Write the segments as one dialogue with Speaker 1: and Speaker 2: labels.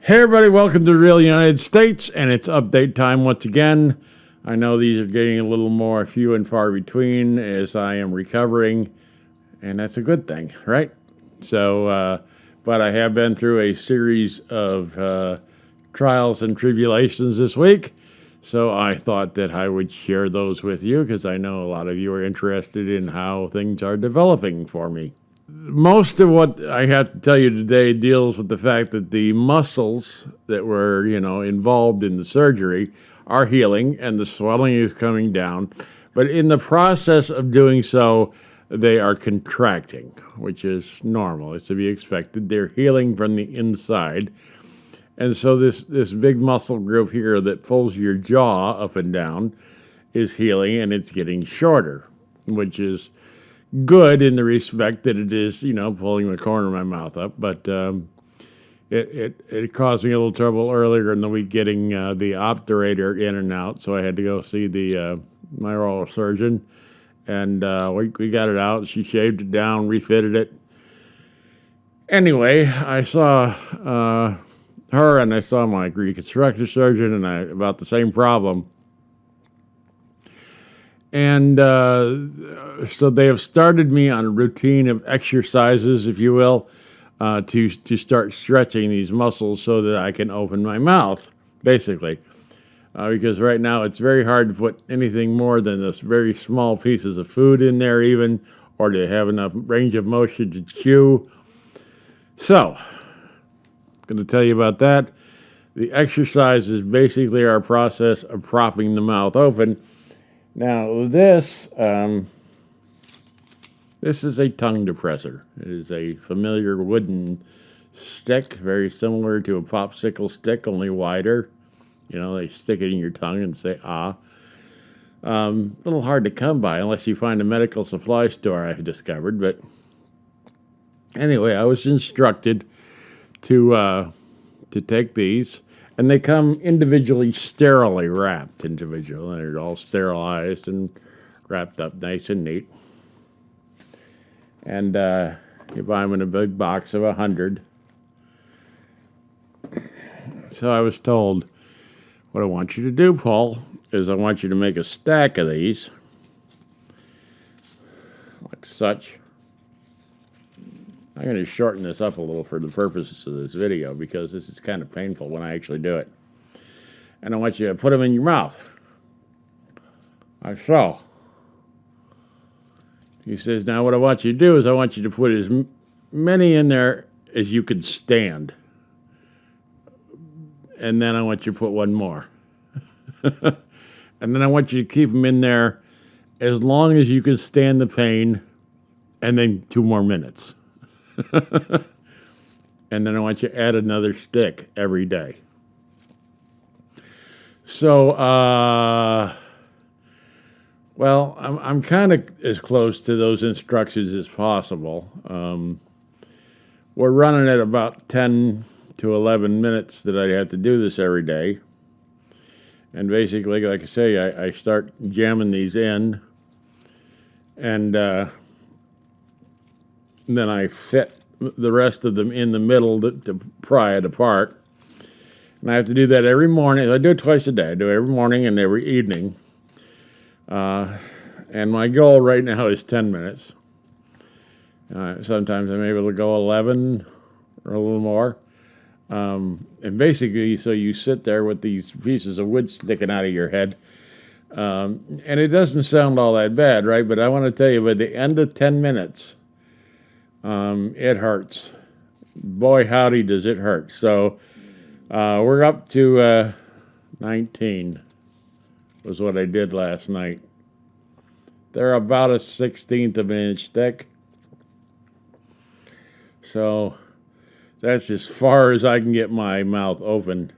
Speaker 1: Hey everybody, welcome to the Real United States, and it's update time once again. I know these are getting a little more few and far between as I am recovering, and that's a good thing, right? But I have been through a series of trials and tribulations this week, so I thought that I would share those with you because I know a lot of you are interested in how things are developing for me. Most of what I have to tell you today deals with the fact that the muscles that were, involved in the surgery are healing and the swelling is coming down. But in the process of doing so, they are contracting, which is normal. It's to be expected. They're healing from the inside. And so this big muscle group here that pulls your jaw up and down is healing and it's getting shorter, which is good in the respect that it is, pulling the corner of my mouth up. But it caused me a little trouble earlier in the week getting the obturator in and out, so I had to go see my oral surgeon, and we got it out. She shaved it down, refitted it. Anyway, I saw her and I saw my reconstructive surgeon and about the same problem. And so they have started me on a routine of exercises, if you will, to start stretching these muscles so that I can open my mouth, basically. Because right now it's very hard to put anything more than this very small pieces of food in there even, or to have enough range of motion to chew. So, I'm going to tell you about that. The exercise is basically our process of propping the mouth open. Now, this is a tongue depressor. It is a familiar wooden stick, very similar to a popsicle stick, only wider. They stick it in your tongue and say, ah. A little hard to come by unless you find a medical supply store, I've discovered. But anyway, I was instructed to take these. And they come individually, sterilely wrapped individually. They're all sterilized and wrapped up nice and neat. And you buy them in a big box of 100. So I was told, what I want you to do, Paul, is I want you to make a stack of these, like such. I'm going to shorten this up a little for the purposes of this video because this is kind of painful when I actually do it. And I want you to put them in your mouth. Like so. He says, now what I want you to do is I want you to put as many in there as you could stand. And then I want you to put one more. And then I want you to keep them in there as long as you can stand the pain, and then 2 more minutes. And then I want you to add another stick every day. So, well, I'm kind of as close to those instructions as possible. We're running at about 10 to 11 minutes that I have to do this every day. And basically, like I say, I start jamming these in, and then I fit the rest of them in the middle to pry it apart. And I have to do that every morning. I do it twice a day. I do it every morning and every evening. And my goal right now is 10 minutes. Sometimes I'm able to go 11 or a little more. And basically, so you sit there with these pieces of wood sticking out of your head. And it doesn't sound all that bad, right? But I want to tell you, by the end of 10 minutes, it hurts. Boy, howdy, does it hurt. So we're up to 19 was what I did last night. They're about a 1/16 of an inch thick. So that's as far as I can get my mouth open.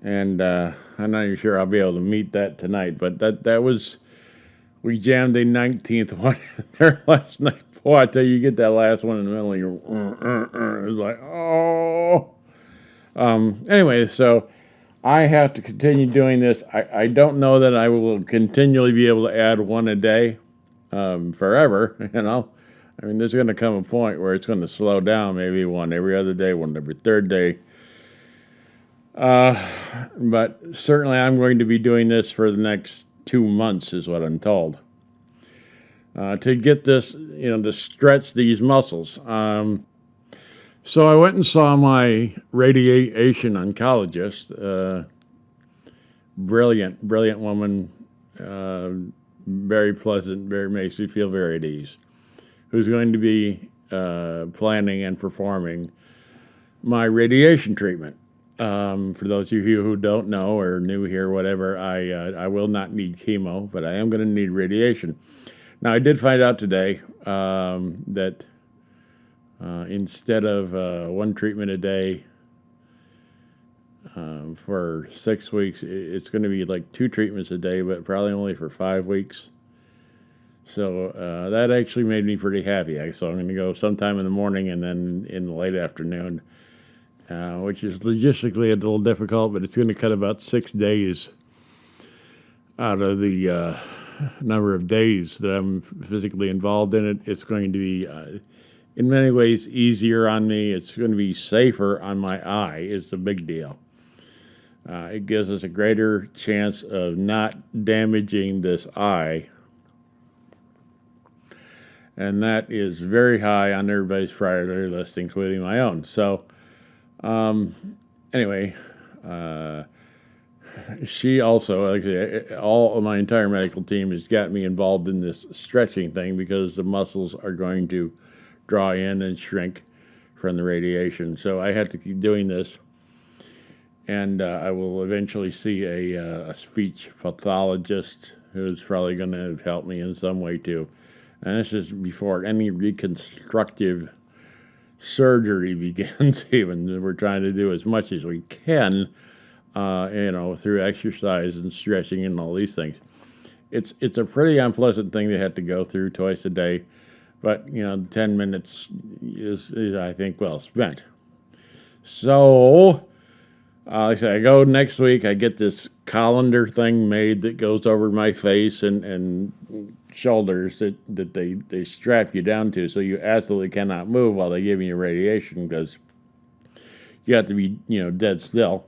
Speaker 1: And I'm not even sure I'll be able to meet that tonight. But that was, we jammed a 19th one there last night. Boy, I tell you, you get that last one in the middle, and you're, it's like, oh. Anyway, so I have to continue doing this. I don't know that I will continually be able to add one a day forever, I mean, there's going to come a point where it's going to slow down, maybe one every other day, one every third day. But certainly I'm going to be doing this for the next 2 months, is what I'm told, to get this, to stretch these muscles. So I went and saw my radiation oncologist, brilliant woman, uh, very pleasant, very makes you feel very at ease, who's going to be planning and performing my radiation treatment. For those of you who don't know or new here, whatever, I will not need chemo, but I am going to need radiation. Now, I did find out today that instead of one treatment a day for 6 weeks, it's going to be like 2 treatments a day, but probably only for 5 weeks. So that actually made me pretty happy. So I'm going to go sometime in the morning and then in the late afternoon, which is logistically a little difficult, but it's going to cut about 6 days out of the number of days that I'm physically involved in it. It's going to be, in many ways, easier on me. It's going to be safer on my eye, is the big deal. It gives us a greater chance of not damaging this eye. And that is very high on everybody's priority list, including my own. So, anyway, she also, like I say, all of my entire medical team has got me involved in this stretching thing because the muscles are going to draw in and shrink from the radiation. So I have to keep doing this. And I will eventually see a speech pathologist who's probably going to help me in some way too. And this is before any reconstructive surgery begins. Even we're trying to do as much as we can, through exercise and stretching and all these things. It's a pretty unpleasant thing to have to go through twice a day, but 10 minutes is I think well spent. So. Like I say, I go next week. I get this colander thing made that goes over my face and shoulders that they strap you down to, so you absolutely cannot move while they give you radiation because you have to be dead still.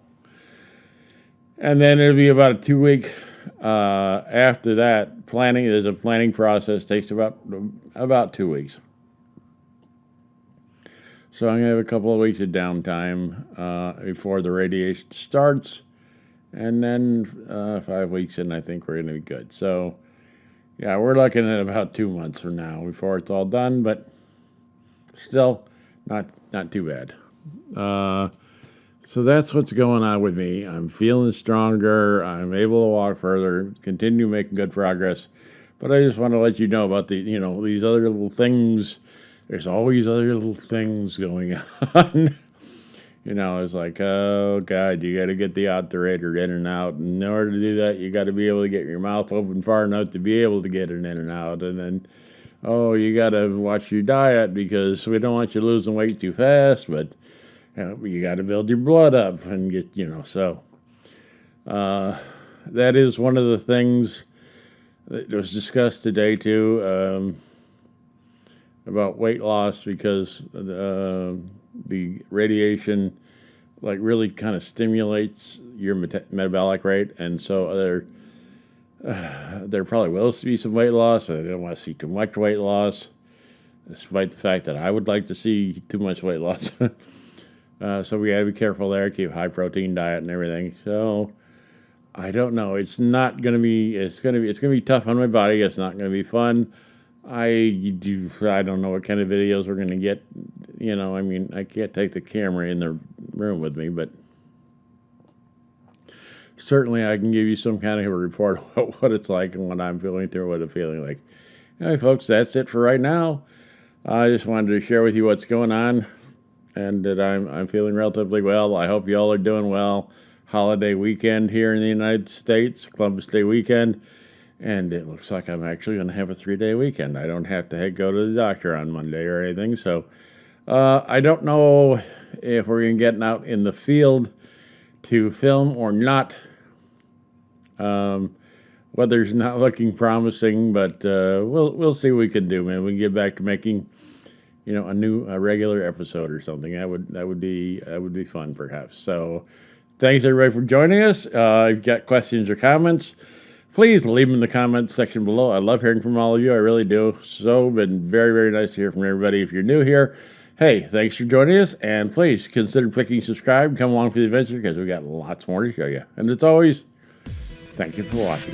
Speaker 1: And then it'll be about a 2 week after that planning. There's a planning process, takes about 2 weeks. So I'm going to have a couple of weeks of downtime before the radiation starts. And then 5 weeks in, I think we're going to be good. So, yeah, we're looking at about 2 months from now before it's all done. But still, not too bad. So that's what's going on with me. I'm feeling stronger. I'm able to walk further, continue making good progress. But I just want to let you know about these other little things. There's always other little things going on. It's like, oh, God, you got to get the obturator in and out. And in order to do that, you got to be able to get your mouth open far enough to be able to get it in and out. And then, you got to watch your diet because we don't want you losing weight too fast, but you got to build your blood up and get, so that is one of the things that was discussed today, too. About weight loss because the radiation really kind of stimulates your metabolic rate, and so there probably will be some weight loss. I don't want to see too much weight loss, despite the fact that I would like to see too much weight loss. So we got to be careful there, keep high protein diet and everything. So I don't know. It's not going to be. It's going to be tough on my body. It's not going to be fun. I don't know what kind of videos we're going to get. I can't take the camera in the room with me, but certainly I can give you some kind of a report about what it's like and what I'm feeling through, what I'm feeling like. Anyway, folks, that's it for right now. I just wanted to share with you what's going on and that I'm feeling relatively well. I hope you all are doing well. Holiday weekend here in the United States, Columbus Day weekend. And it looks like I'm actually going to have a 3-day weekend. I don't have to go to the doctor on Monday or anything. So I don't know if we're going to get out in the field to film or not. Weather's not looking promising, but we'll see what we can do, man. We can get back to making, a regular episode or something. That would be fun, perhaps. So Thanks, everybody, for joining us. If you've got questions or comments, please leave them in the comments section below. I love hearing from all of you. I really do. So, been very, very nice to hear from everybody. If you're new here, hey, thanks for joining us. And please consider clicking subscribe. Come along for the adventure because we got lots more to show you. And as always, thank you for watching.